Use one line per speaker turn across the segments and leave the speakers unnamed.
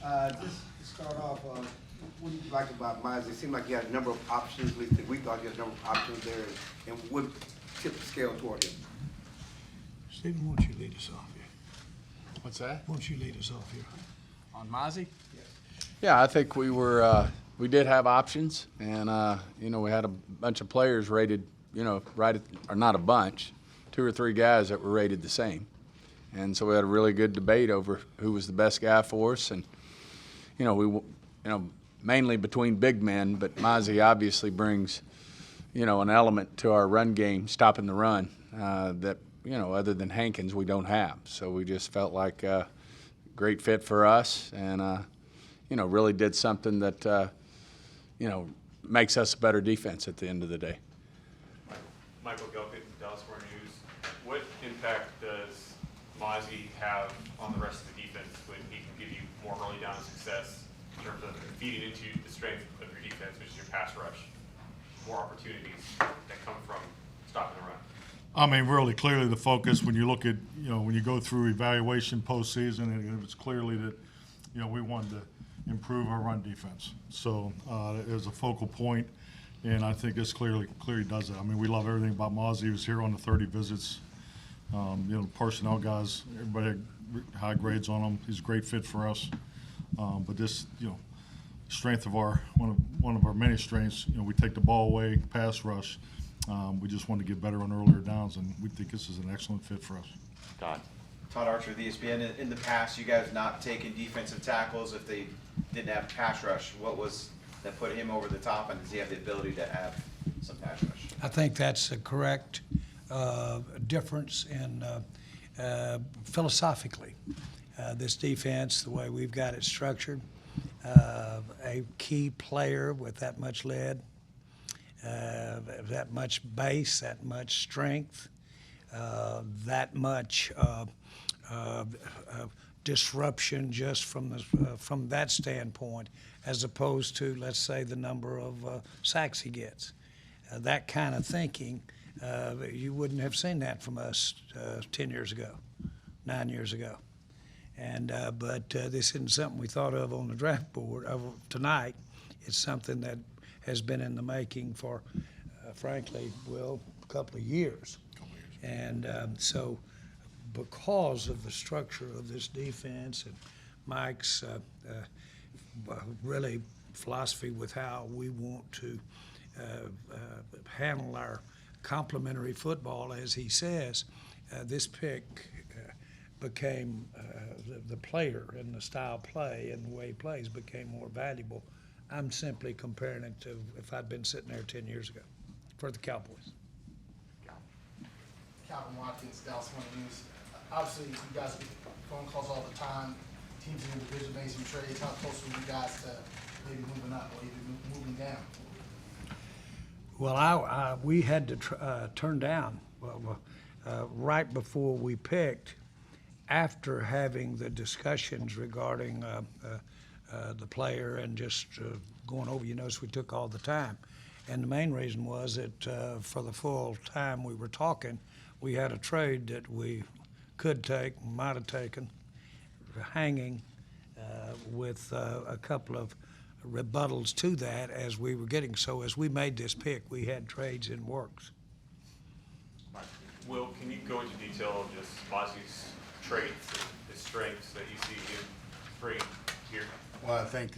Just to start off, what do you like about Mazi? It seemed like he had a number of options, at least we thought he had a number of options there, and what tipped the scale toward him?
Stephen, why don't you lead us off here?
What's that?
Why don't you lead us off here?
On Mazi?
Yes.
Yeah, I think we did have options, and we had a bunch of players rated, or not a bunch, 2 or 3 guys that were rated the same, and so we had a really good debate over who was the best guy for us, and mainly between big men, but Mazi obviously brings, an element to our run game, stopping the run that other than Hankins we don't have. So we just felt like a great fit for us, and really did something that makes us a better defense at the end of the day.
Michael Gelkett, Dallas Morning News. What impact does Mazi have on the rest of the defense when he can give you more early down success in terms of feeding into the strength of your defense, which is your pass rush? More opportunities that come from stopping the run.
I mean, really clearly the focus when you look at, when you go through evaluation postseason, and it was clearly that, we wanted to improve our run defense. So it was a focal point, and I think this clearly does it. I mean, we love everything about Mazi. He was here on the 30 visits. Personnel guys, everybody had high grades on him. He's a great fit for us. But this, strength of one of our many strengths, we take the ball away, pass rush. We just want to get better on earlier downs, and we think this is an excellent fit for us.
Todd Archer with ESPN. In the past, you guys not taking defensive tackles if they didn't have pass rush. What was that put him over the top, and does he have the ability to have some pass rush?
I think that's a correct difference in philosophically. This defense, the way we've got it structured, a key player with that much lead, that much base, that much strength, that much disruption just from that standpoint, as opposed to, let's say, the number of sacks he gets. That kind of thinking, you wouldn't have seen that from us 10 years ago, 9 years ago. And but this isn't something we thought of on the draft board tonight. It's something that has been in the making for, frankly, Will, a couple of years. And so because of the structure of this defense and Mike's really philosophy with how we want to handle our complementary football, as he says, this pick became the player and the style play and the way he plays became more valuable. I'm simply comparing it to if I'd been sitting there 10 years ago for the Cowboys.
Calvin Watkins, Dallas Morning News. Obviously, you guys get phone calls all the time. Teams in the division made some trades. How close were you guys to maybe moving up or even moving down?
Well, we had to turn down right before we picked, after having the discussions regarding the player and just going over. You notice we took all the time. And the main reason was that for the full time we were talking, we had a trade that we could take, might have taken, hanging with a couple of rebuttals to that as we were getting. So as we made this pick, we had trades in works.
Will, can you go into detail of just Mazi's traits and his strengths that you see him bring here?
Well, I think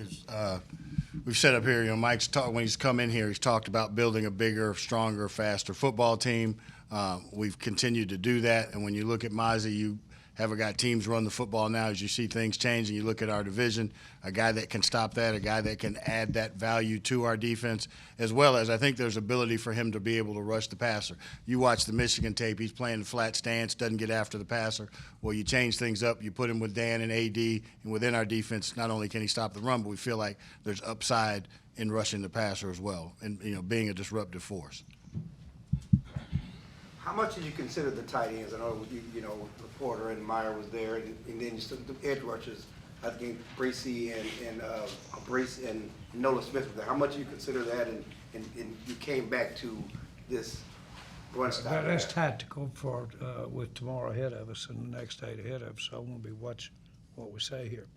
we've set up here, Mike's talked, when he's come in here, he's talked about building a bigger, stronger, faster football team. We've continued to do that, and when you look at Mazi, you haven't got teams run the football now. As you see things change and you look at our division, a guy that can stop that, a guy that can add that value to our defense, as well as I think there's ability for him to be able to rush the passer. You watch the Michigan tape, he's playing the flat stance, doesn't get after the passer. Well, you change things up, you put him with Dan and AD, and within our defense, not only can he stop the run, but we feel like there's upside in rushing the passer as well, and being a disruptive force.
How much did you consider the tight ends? I know Porter and Meyer was there, and then just the edge rushers. I think Bracey and Nolan Smith were there. How much did you consider that, and you came back to this run style?
That's tactical for with tomorrow ahead of us and the next day ahead of us. So I want to be watching what we say here.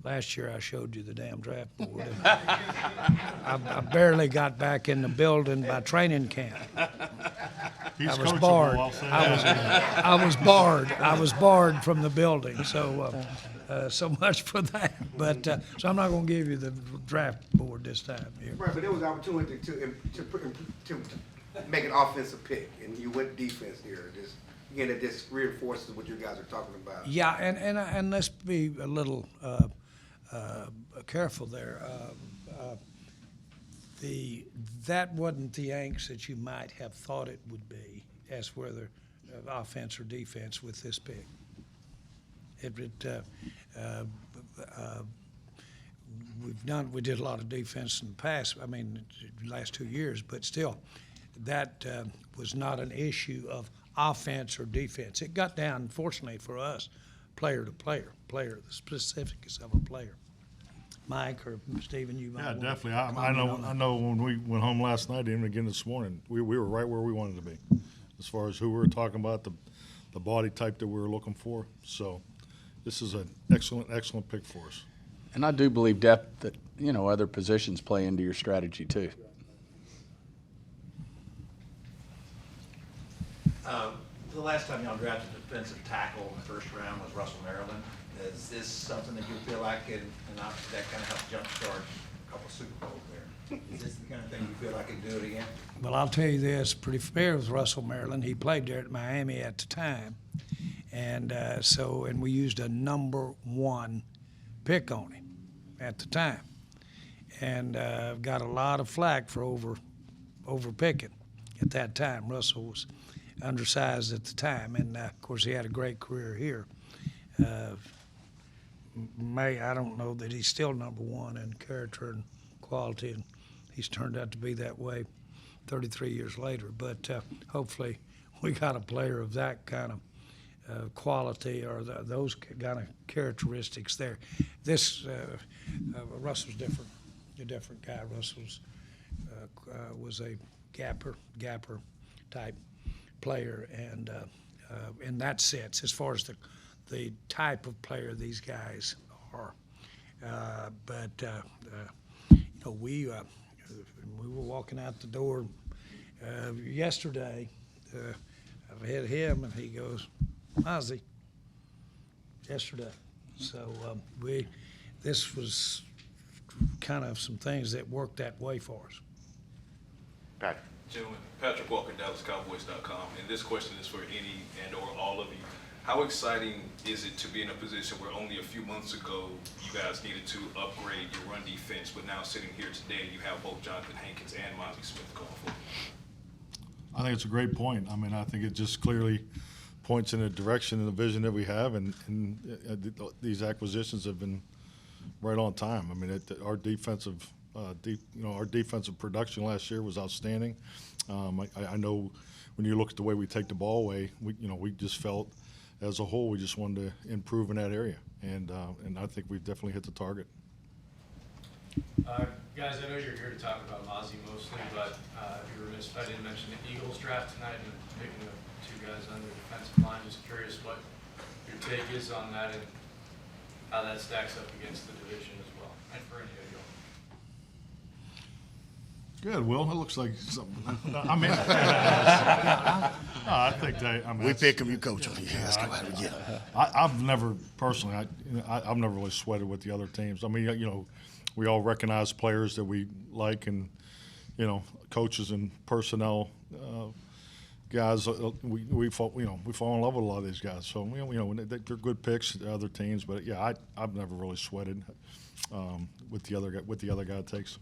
Last year I showed you the damn draft board. I barely got back in the building by training camp.
He's
I was
coachable,
barred.
I'll say that.
I was barred. I was barred from the building. So, so much for that. But so I'm not going to give you the draft board this time. Here.
Right, but there was an opportunity to make an offensive pick, and you went defense here. Just again, it just reinforces what you guys are talking about.
Yeah, and let's be a little careful there. That wasn't the angst that you might have thought it would be, as whether offense or defense with this pick. We did a lot of defense in the past. I mean, the last 2 years, but still, that was not an issue of offense or defense. It got down, fortunately for us, player to player, the specifics of a player. Mike or Stephen, you might
Yeah,
want to
definitely.
comment on that.
I know when we went home last night, even again this morning, we were right where we wanted to be, as far as who we were talking about, the body type that we were looking for. So this is an excellent pick for us.
And I do believe depth that, other positions play into your strategy too.
The last time y'all drafted a defensive tackle in the first round was Russell Maryland. Is this something that you feel like, and obviously that kind of helped jumpstart a couple Super Bowls there? Is this the kind of thing you feel like can do it again?
Well, I'll tell you this, pretty familiar with Russell Maryland. He played there at Miami at the time. And and we used a number 1 pick on him at the time. And got a lot of flack for over picking at that time. Russell was undersized at the time, and of course he had a great career here. I don't know that he's still number 1 in character and quality, and he's turned out to be that way 33 years later. But hopefully we got a player of that kind of quality or those kind of characteristics there. This Russell's different, a different guy. Russell's was a gapper type player, and in that sense, as far as the type of player these guys are. We were walking out the door yesterday. I had him, and he goes, Mazi, yesterday. So this was kind of some things that worked that way for us.
Patrick.
Gentlemen, Patrick Walker, DallasCowboys.com, and this question is for any and or all of you. How exciting is it to be in a position where only a few months ago you guys needed to upgrade your run defense, but now sitting here today you have both Jonathan Hankins and Mazi Smith going forward?
I think it's a great point. I mean, I think it just clearly points in a direction and a vision that we have, and these acquisitions have been right on time. I mean, our defensive production last year was outstanding. I know when you look at the way we take the ball away, we just felt as a whole we just wanted to improve in that area, and I think we've definitely hit the target.
Guys, I know you're here to talk about Mazi mostly, but if you were remiss if I didn't mention the Eagles draft tonight and picking the 2 guys on the defensive line. Just curious what your take is on that and how that stacks up against the division as well, and for any of you.
Good, Will. It looks like something. I mean, I think they. I mean,
We pick them, you coach them. Yeah, let's go ahead and get them.
I've never personally. I've never really sweated with the other teams. I mean, we all recognize players that we like, and coaches and personnel guys. We fall in love with a lot of these guys. So they're good picks to other teams. But yeah, I've never really sweated with the other guy takes.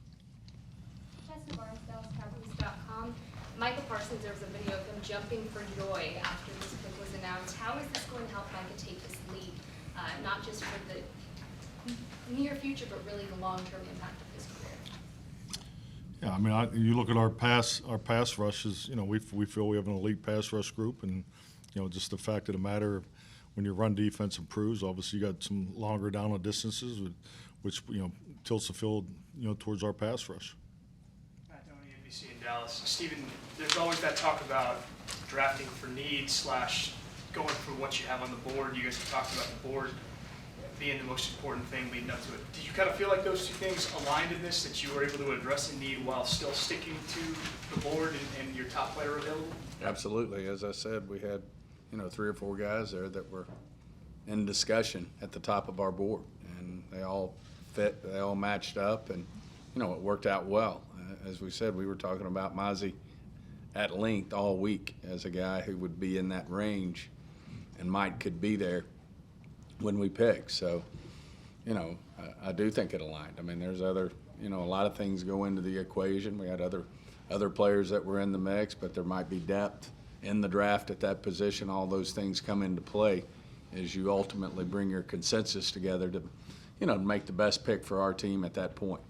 Barnes, DallasCowboys.com. Michael Parsons, there was a video of him jumping for joy after this pick was announced. How is this going to help Micah take this leap, not just for the near future, but really the long-term impact of his career?
Yeah, I mean, you look at our pass rushes. We feel we have an elite pass rush group, and just the fact of the matter, when your run defense improves, obviously you got some longer down the distances, which tilts the field towards our pass rush.
NBC in Dallas. Stephen, there's always that talk about drafting for need / going for what you have on the board. You guys have talked about the board. being the most important thing leading up to it. Do you kind of feel like those two things aligned in this, that you were able to address a need while still sticking to the board and your top player available?
Absolutely. As I said, we had, 3 or 4 guys there that were in discussion at the top of our board, and they all fit, they all matched up, and, it worked out well. As we said, we were talking about Mazi at length all week as a guy who would be in that range, and Mike could be there when we pick. So, I do think it aligned. I mean, there's other, a lot of things go into the equation. We had other players that were in the mix, but there might be depth in the draft at that position. All those things come into play as you ultimately bring your consensus together to, make the best pick for our team at that point.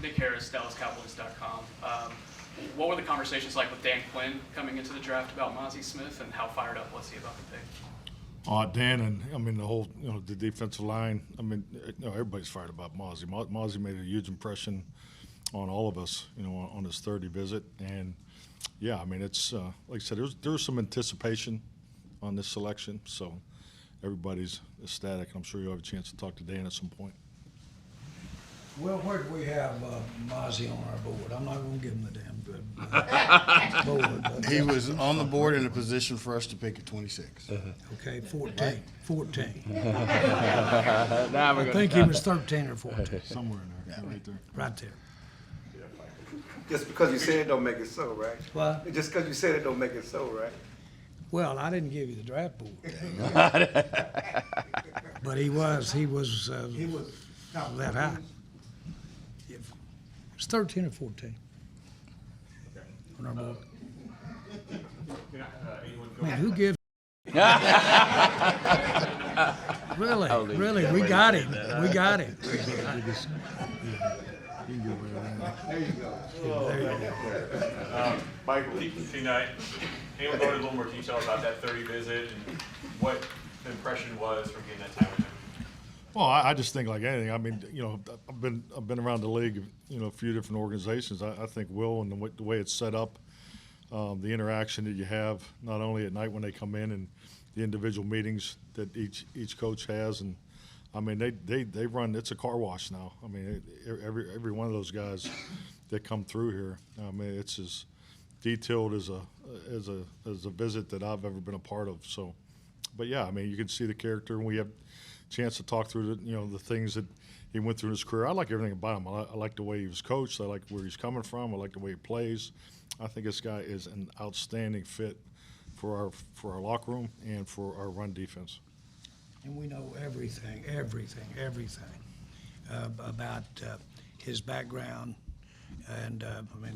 Nick Harris, DallasCowboys.com. What were the conversations like with Dan Quinn coming into the draft about Mazi Smith, and how fired up was he about the pick?
Dan and the whole, the defensive line. Everybody's fired about Mazi. Mazi made a huge impression on all of us, on his 30 visit. And yeah, it's like I said, there was some anticipation on this selection, so everybody's ecstatic. I'm sure you'll have a chance to talk to Dan at some point.
Well, where do we have Mazi on our board? I'm not going to give him the damn good board. But,
He was on the board in a position for us to pick at 26.
Okay, 14. 14.
Now we're
I think he was 13 or 14.
Somewhere in there, right there.
Right there.
Just because you said it don't make it so, right?
What?
Just because you said it don't make it so, right?
Well, I didn't give you the draft board. But he was that high. It's 13 or 14 on our board. Man, who gives? Really, we got him. We got him.
There you go.
There you go.
Michael, tonight, can you go into a little more detail about that 30 visit and what the impression was from getting that time with him?
Well, I just think like anything. I've been around the league, a few different organizations. I think Will and the way it's set up, the interaction that you have not only at night when they come in and the individual meetings that each coach has, and they run. It's a car wash now. Every one of those guys that come through here, it's as detailed as a visit that I've ever been a part of. So, but yeah, you can see the character, and we have chance to talk through the things that he went through in his career. I like everything about him. I like the way he was coached. I like where he's coming from. I like the way he plays. I think this guy is an outstanding fit for our locker room and for our run defense.
And we know everything about his background, and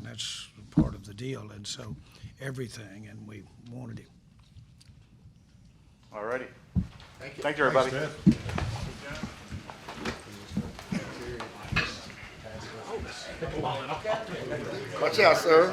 that's part of the deal. And so everything, and we wanted him.
All righty.
Thank you, everybody. Watch out, sir.